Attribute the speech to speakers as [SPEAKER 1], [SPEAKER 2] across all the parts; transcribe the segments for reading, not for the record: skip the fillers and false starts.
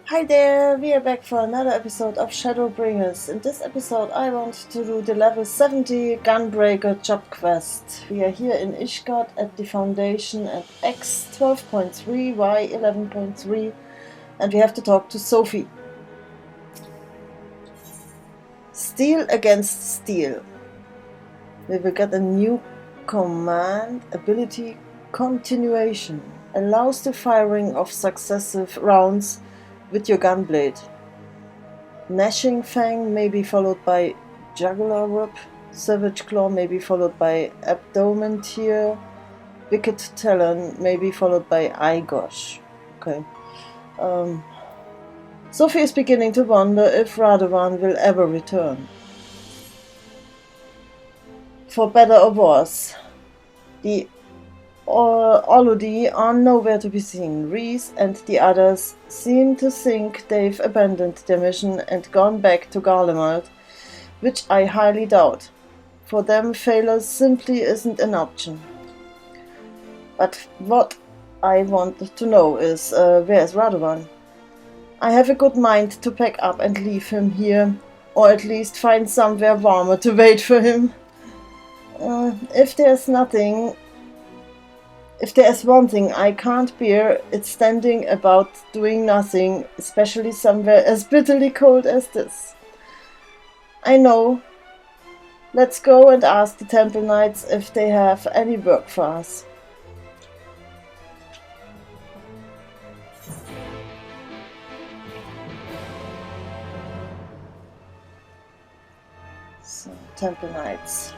[SPEAKER 1] Hi there, we are back for another episode of Shadowbringers. In this episode I want to do the level 70 Gunbreaker job quest. We are here in Ishgard at the Foundation at X 12.3, Y 11.3, and we have to talk to Sophie. Steel against steel. We will get a new command ability, Continuation. Allows the firing of successive rounds with your gunblade. Gnashing Fang may be followed by Jugular Whip. Savage Claw may be followed by Abdomen Tear. Wicked Talon may be followed by Eyegosh. Okay. Sophie is beginning to wonder if Radovan will ever return. For better or worse, the Oludi are nowhere to be seen. Reese and the others seem to think they've abandoned their mission and gone back to Garlemald, which I highly doubt. For them, failure simply isn't an option. But what I want to know is, where's Radovan? I have a good mind to pack up and leave him here, or at least find somewhere warmer to wait for him. If there's one thing I can't bear, it's standing about doing nothing, especially somewhere as bitterly cold as this. I know. Let's go and ask the Temple Knights if they have any work for us. So, Temple Knights.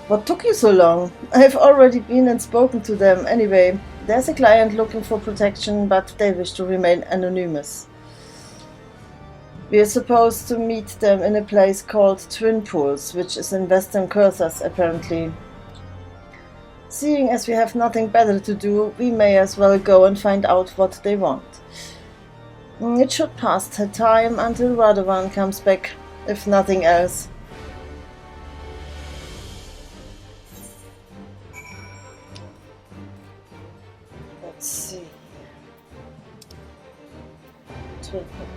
[SPEAKER 1] What took you so long? I've already been and spoken to them. Anyway, there's a client looking for protection, but they wish to remain anonymous. We're supposed to meet them in a place called Twin Pools, which is in Western Curthas, apparently. Seeing as we have nothing better to do, we may as well go and find out what they want. It should pass the time until Radovan comes back, if nothing else. Let's see. Twin Pools.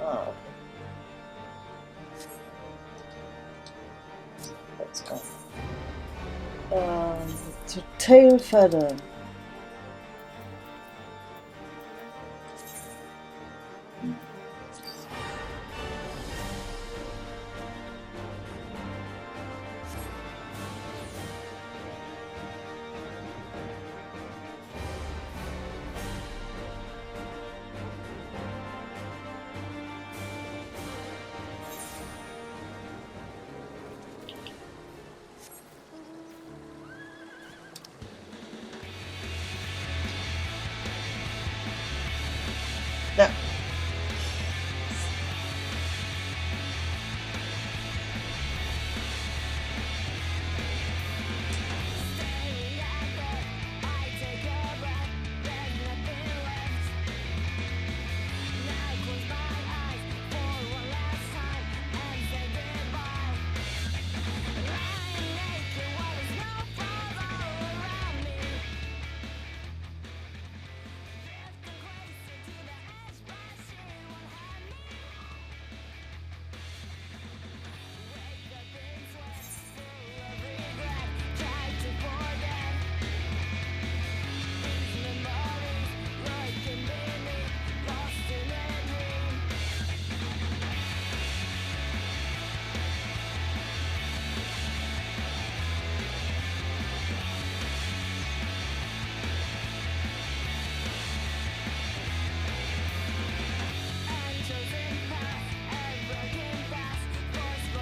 [SPEAKER 1] Oh. Let's go. To Tail Feather. Yeah.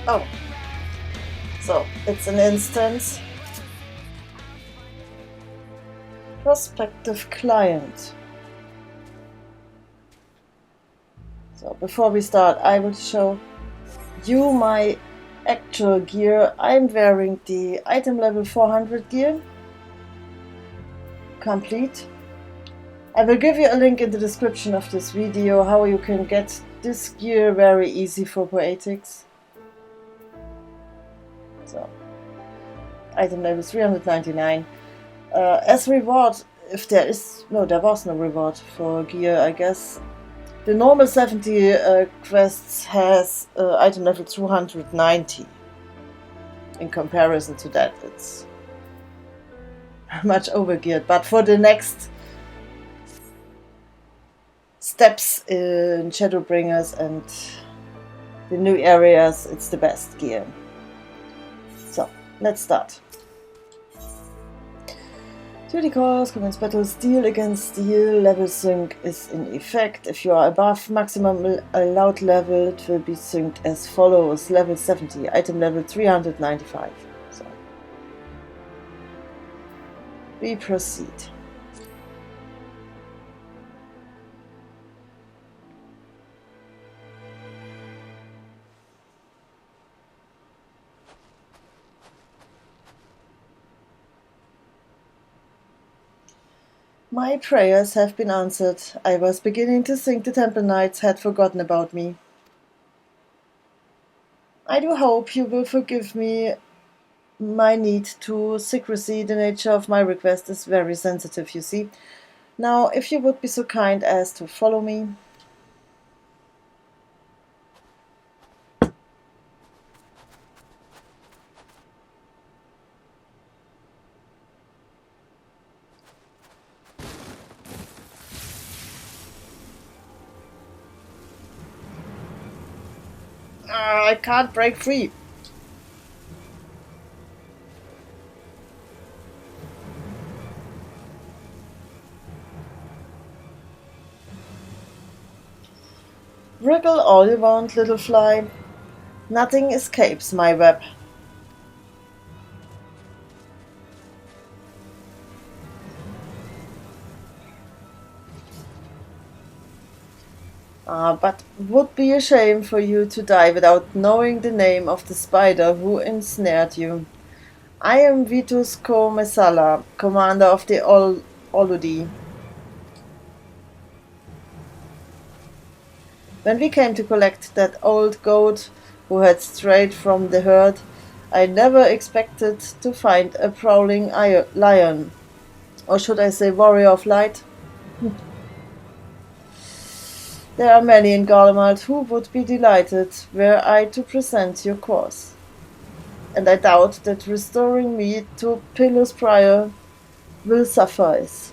[SPEAKER 1] Oh, so it's an instance. Prospective client. So before we start, I will show you my actual gear. I'm wearing the item level 400 gear. Complete. I will give you a link in the description of this video how you can get this gear very easy for Poetics. So, item level 399. As reward, if there is, no, there was no reward for gear, I guess. The normal 70 quests has item level 290. In comparison to that, it's much overgeared. But for the next steps in Shadowbringers and the new areas, it's the best gear. So, let's start. Duty calls, commence battle, steel against steel, level sync is in effect. If you are above maximum allowed level, it will be synced as follows. Level 70, item level 395. So, we proceed. My prayers have been answered. I was beginning to think the Temple Knights had forgotten about me. I do hope you will forgive me my need to secrecy. The nature of my request is very sensitive, you see. Now, if you would be so kind as to follow me. I can't break free. Wriggle all you want, little fly. Nothing escapes my web. But would be a shame for you to die without knowing the name of the spider who ensnared you. I am Vitus Mesala, commander of the Oludi. When we came to collect that old goat who had strayed from the herd, I never expected to find a prowling lion, or should I say warrior of light? There are many in Garlemald who would be delighted were I to present your cause, and I doubt that restoring me to Pilus Prior will suffice.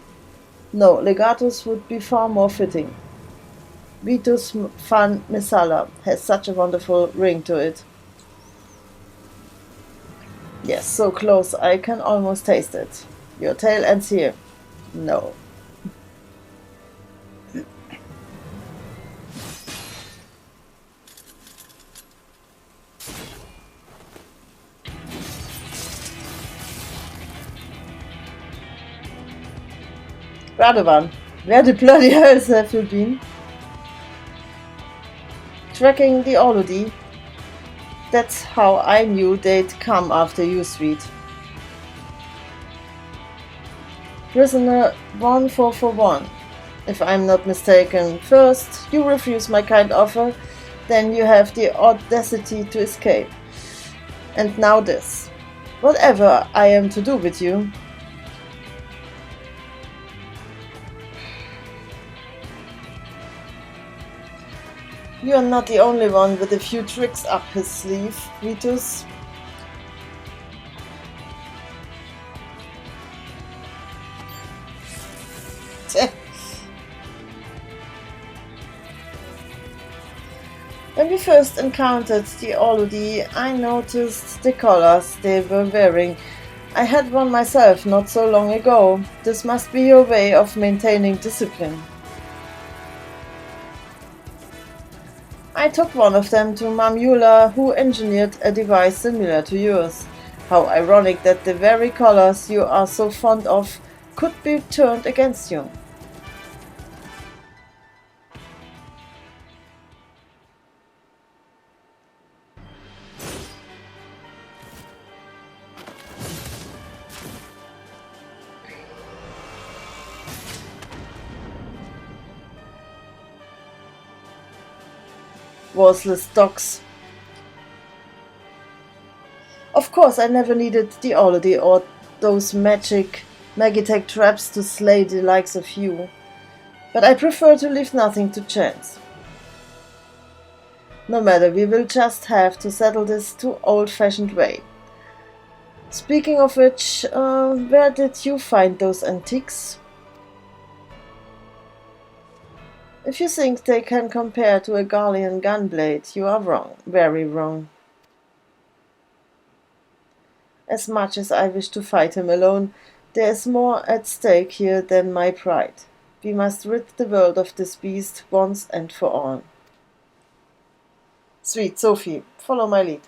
[SPEAKER 1] No, Legatus would be far more fitting. Vitus Fan Mesala has such a wonderful ring to it. Yes, so close I can almost taste it. Your tale ends here. No. Radovan, where the bloody hells have you been? Tracking the Oludi. That's how I knew they'd come after you, sweet. Prisoner 1441, if I'm not mistaken. First, you refuse my kind offer, then you have the audacity to escape. And now this. Whatever I am to do with you. You are not the only one with a few tricks up his sleeve, Vitus. When we first encountered the Oludi, I noticed the collars they were wearing. I had one myself not so long ago. This must be your way of maintaining discipline. I took one of them to Mamula, who engineered a device similar to yours. How ironic that the very collars you are so fond of could be turned against you. Worthless dogs. Of course, I never needed the Olody or those Magitech traps to slay the likes of you, but I prefer to leave nothing to chance. No matter, we will just have to settle this too old-fashioned way. Speaking of which, where did you find those antiques? If you think they can compare to a Garlean gunblade, you are wrong, very wrong. As much as I wish to fight him alone, there is more at stake here than my pride. We must rid the world of this beast once and for all. Sweet Sophie, follow my lead.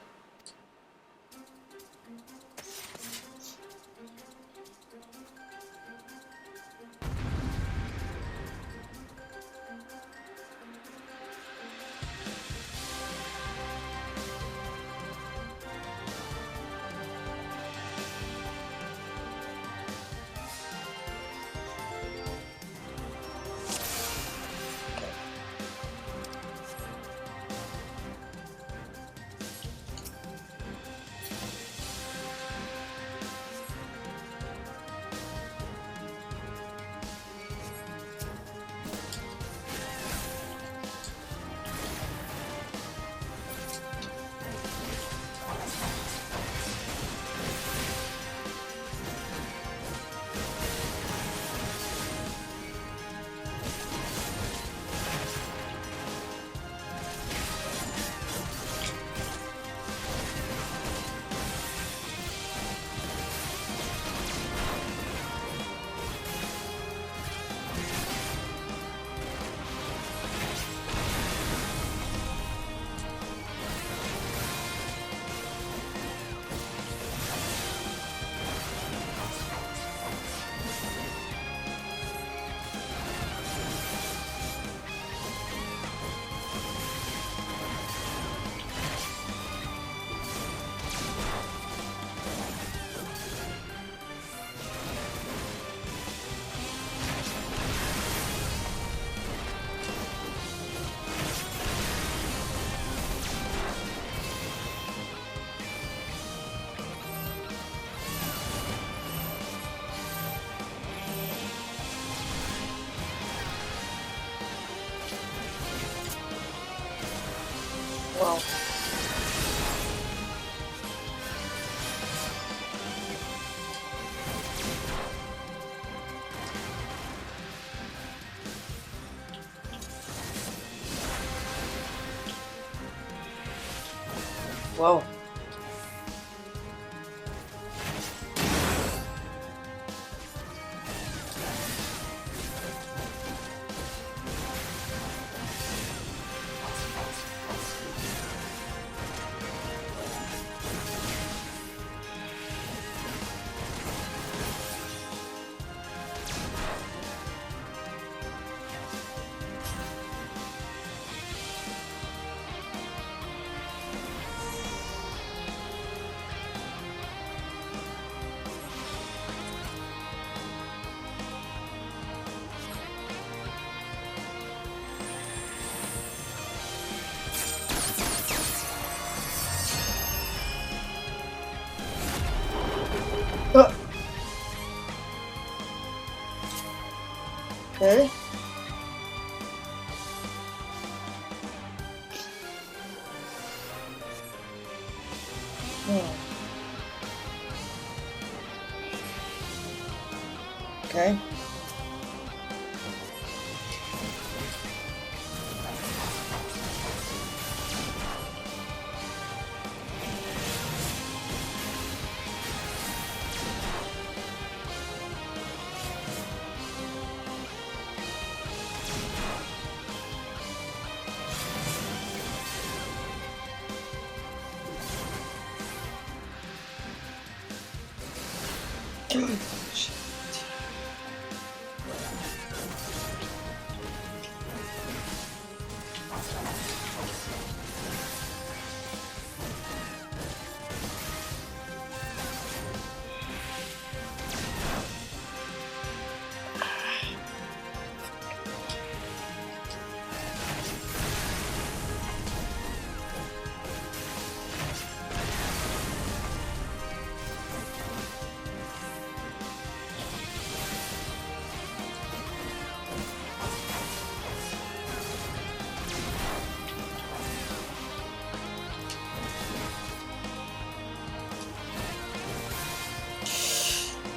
[SPEAKER 1] Wow. Wow. Okay. Okay.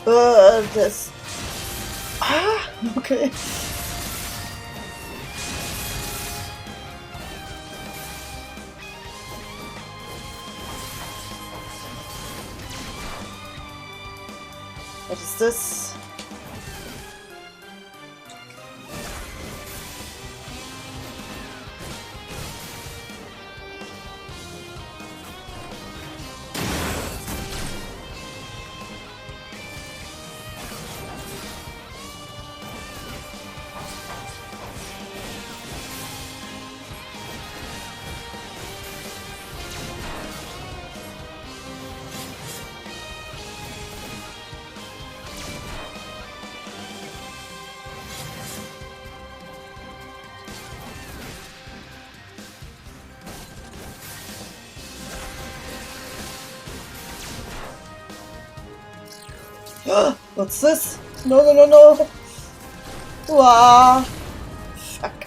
[SPEAKER 1] Das... Ah, okay. What is this? What's this? No, no, no, no. Wow. Fuck.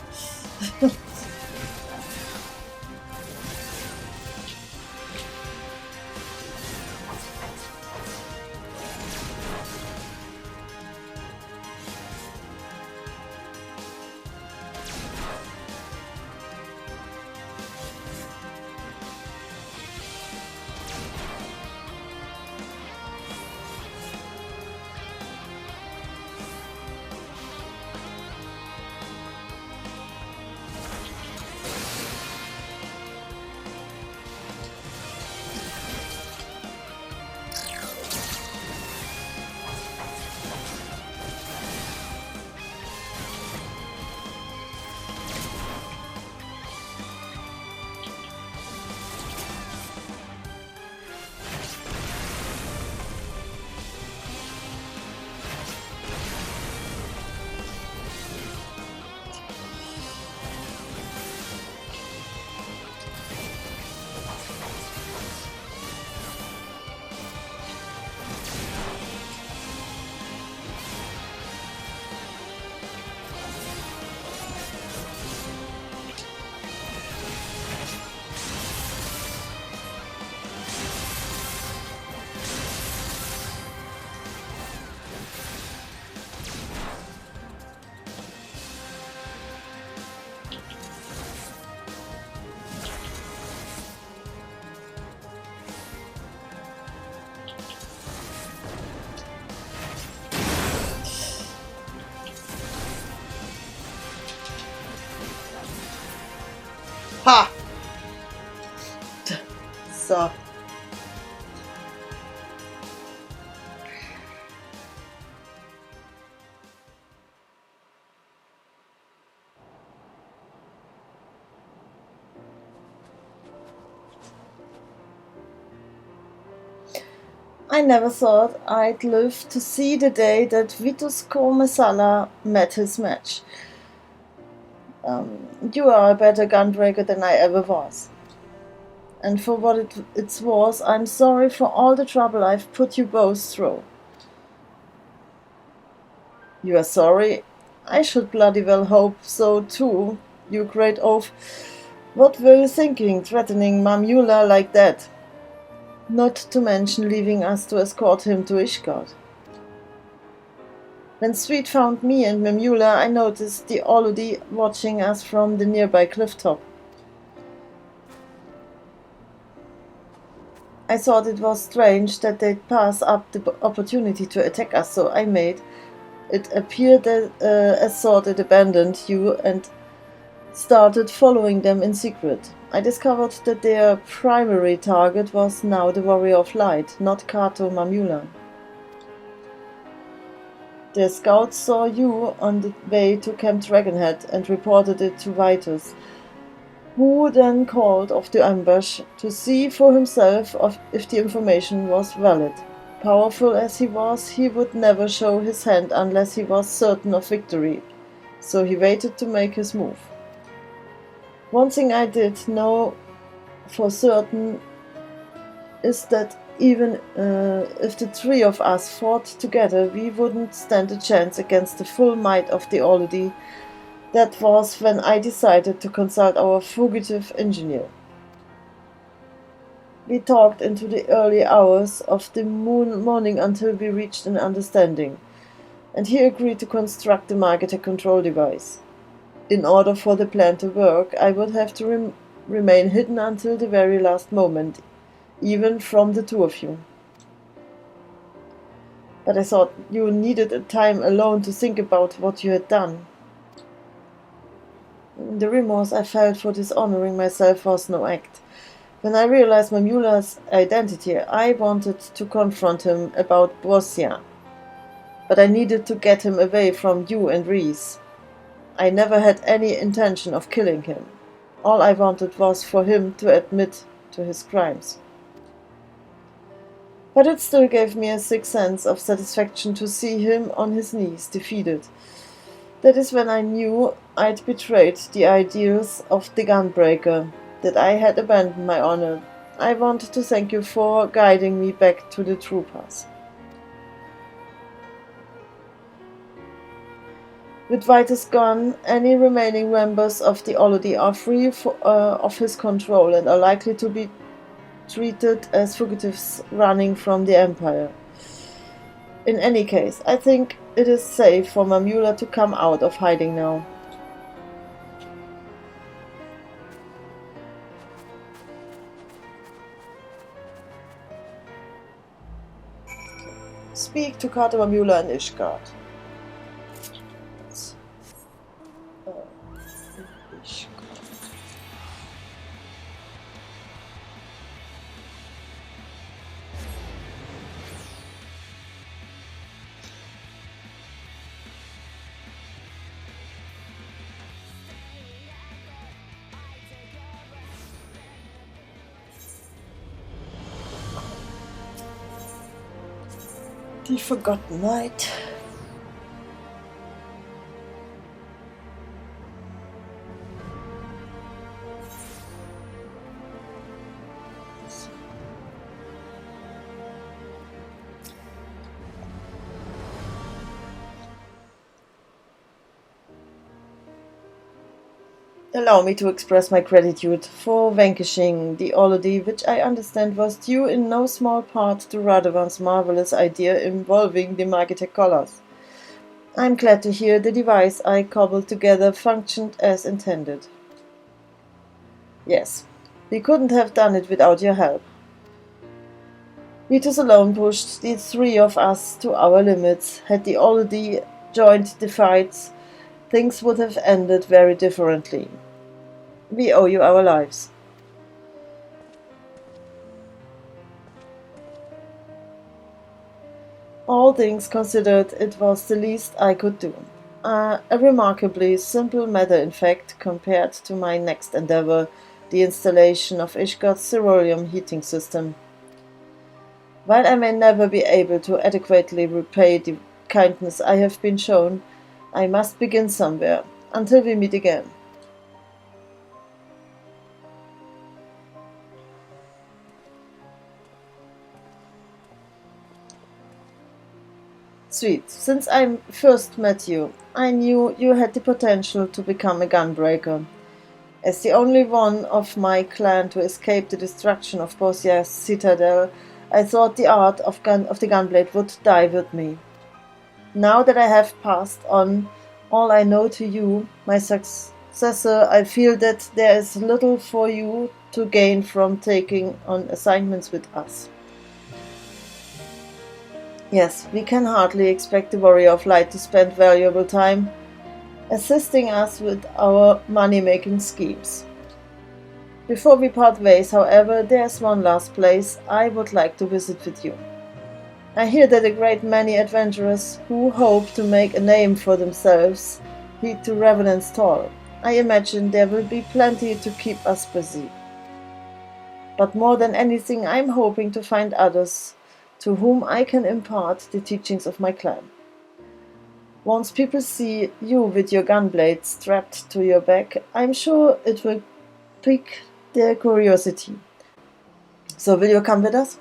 [SPEAKER 1] Ha! So. I never thought I'd live to see the day that Vitus Mesala met his match. You are a better gunbreaker than I ever was. And for what it's worth, I'm sorry for all the trouble I've put you both through. You are sorry? I should bloody well hope so too, you great oaf. What were you thinking, threatening Mamula like that? Not to mention leaving us to escort him to Ishgard. When Sweet found me and Mamula, I noticed the Oludi watching us from the nearby cliff top. I thought it was strange that they'd pass up the opportunity to attack us, so I made it appear that as though they'd abandoned you and started following them in secret. I discovered that their primary target was now the Warrior of Light, not Kato Mamula. Their scouts saw you on the way to Camp Dragonhead and reported it to Vitus, who then called off the ambush to see for himself if the information was valid. Powerful as he was, he would never show his hand unless he was certain of victory, so he waited to make his move. One thing I did know for certain is that even if the three of us fought together, we wouldn't stand a chance against the full might of the Oludi. That was when I decided to consult our fugitive engineer. We talked into the early hours of the morning until we reached an understanding, and he agreed to construct the Marketer control device. In order for the plan to work, I would have to remain hidden until the very last moment, even from the two of you. But I thought you needed a time alone to think about what you had done. The remorse I felt for dishonoring myself was no act. When I realized Mamula's identity, I wanted to confront him about Borsia. But I needed to get him away from you and Reese. I never had any intention of killing him. All I wanted was for him to admit to his crimes. But it still gave me a sick sense of satisfaction to see him on his knees, defeated. That is when I knew I'd betrayed the ideals of the Gunbreaker, that I had abandoned my honor. I want to thank you for guiding me back to the true path. With Vitus gone, any remaining members of the Olody are free of his control and are likely to be treated as fugitives running from the Empire. In any case, I think it is safe for Mamula to come out of hiding now. Speak to Kata Mamula and Ishgard. Ishgard. The Forgotten Night. Allow me to express my gratitude for vanquishing the Olody, which I understand was due in no small part to Radovan's marvelous idea involving the Marketer collars. I'm glad to hear the device I cobbled together functioned as intended. Yes, we couldn't have done it without your help. Vitus alone pushed the three of us to our limits. Had the Olody joined the fights, things would have ended very differently. We owe you our lives. All things considered, it was the least I could do. A remarkably simple matter, in fact, compared to my next endeavor, the installation of Ishgard's ceruleum heating system. While I may never be able to adequately repay the kindness I have been shown, I must begin somewhere, until we meet again. Sweet, since I first met you, I knew you had the potential to become a gunbreaker. As the only one of my clan to escape the destruction of Bosia's citadel, I thought the art of the gunblade would die with me. Now that I have passed on all I know to you, my successor, I feel that there is little for you to gain from taking on assignments with us. Yes, we can hardly expect the Warrior of Light to spend valuable time assisting us with our money-making schemes. Before we part ways, however, there's one last place I would like to visit with you. I hear that a great many adventurers who hope to make a name for themselves head to Revenant's Toll. I imagine there will be plenty to keep us busy. But more than anything, I'm hoping to find others to whom I can impart the teachings of my clan. Once people see you with your gunblade strapped to your back, I'm sure it will pique their curiosity. So will you come with us?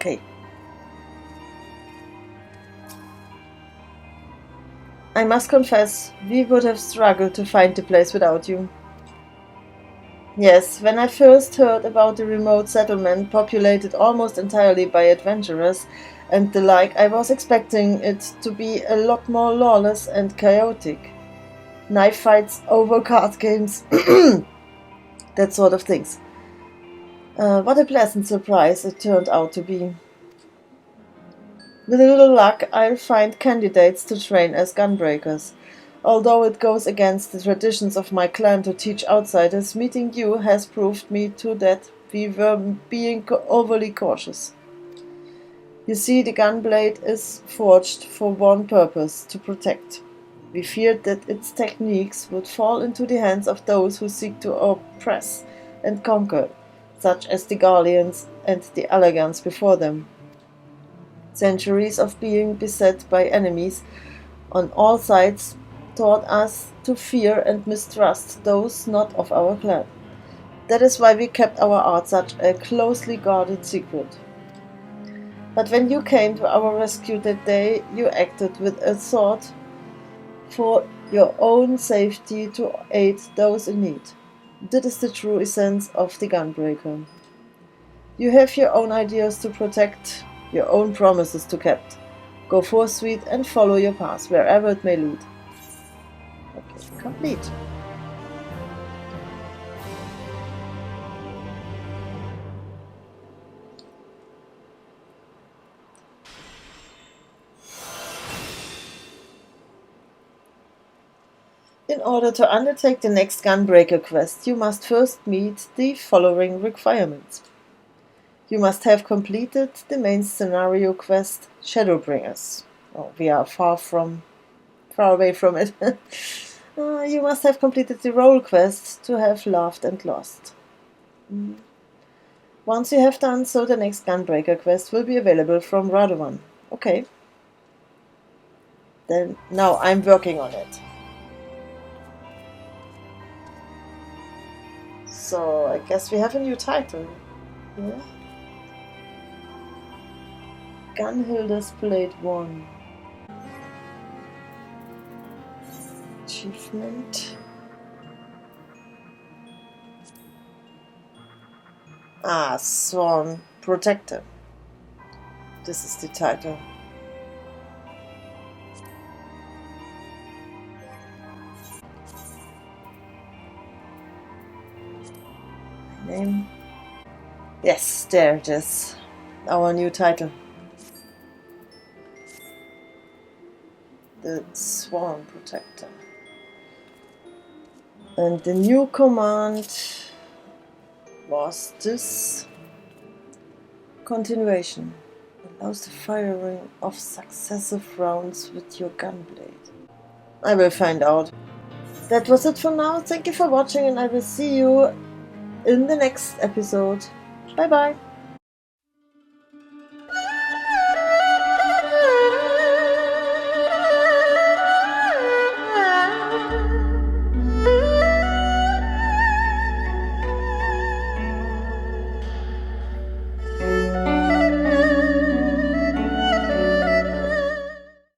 [SPEAKER 1] Okay. I must confess, we would have struggled to find the place without you. Yes, when I first heard about the remote settlement populated almost entirely by adventurers and the like, I was expecting it to be a lot more lawless and chaotic. Knife fights over card games, that sort of things. What a pleasant surprise it turned out to be. With a little luck, I'll find candidates to train as gunbreakers. Although it goes against the traditions of my clan to teach outsiders, meeting you has proved me to that we were being overly cautious. You see, the gunblade is forged for one purpose, to protect. We feared that its techniques would fall into the hands of those who seek to oppress and conquer, such as the Garleans and the Elegants before them. Centuries of being beset by enemies on all sides taught us to fear and mistrust those not of our clan. That is why we kept our art such a closely guarded secret. But when you came to our rescue that day, you acted with a thought for your own safety to aid those in need. That is the true essence of the Gunbreaker. You have your own ideas to protect, your own promises to keep. Go forth, sweet, and follow your path, wherever it may lead. Okay, complete. In order to undertake the next Gunbreaker quest, you must first meet the following requirements. You must have completed the main scenario quest, Shadowbringers. Oh, we are far away from it. You must have completed the role quest to have loved and lost. Once you have done so, the next Gunbreaker quest will be available from Radovan. Okay. Then now I'm working on it. So I guess we have a new title. Yeah? Gunhilda's Blade 1. Achievement. Sworn Protector. This is the title. Name. Yes, there it is. Our new title. The Sworn Protector. And the new command was this. Continuation. Allows the firing of successive rounds with your gunblade. I will find out. That was it for now. Thank you for watching, and I will see you in the next episode. Bye bye.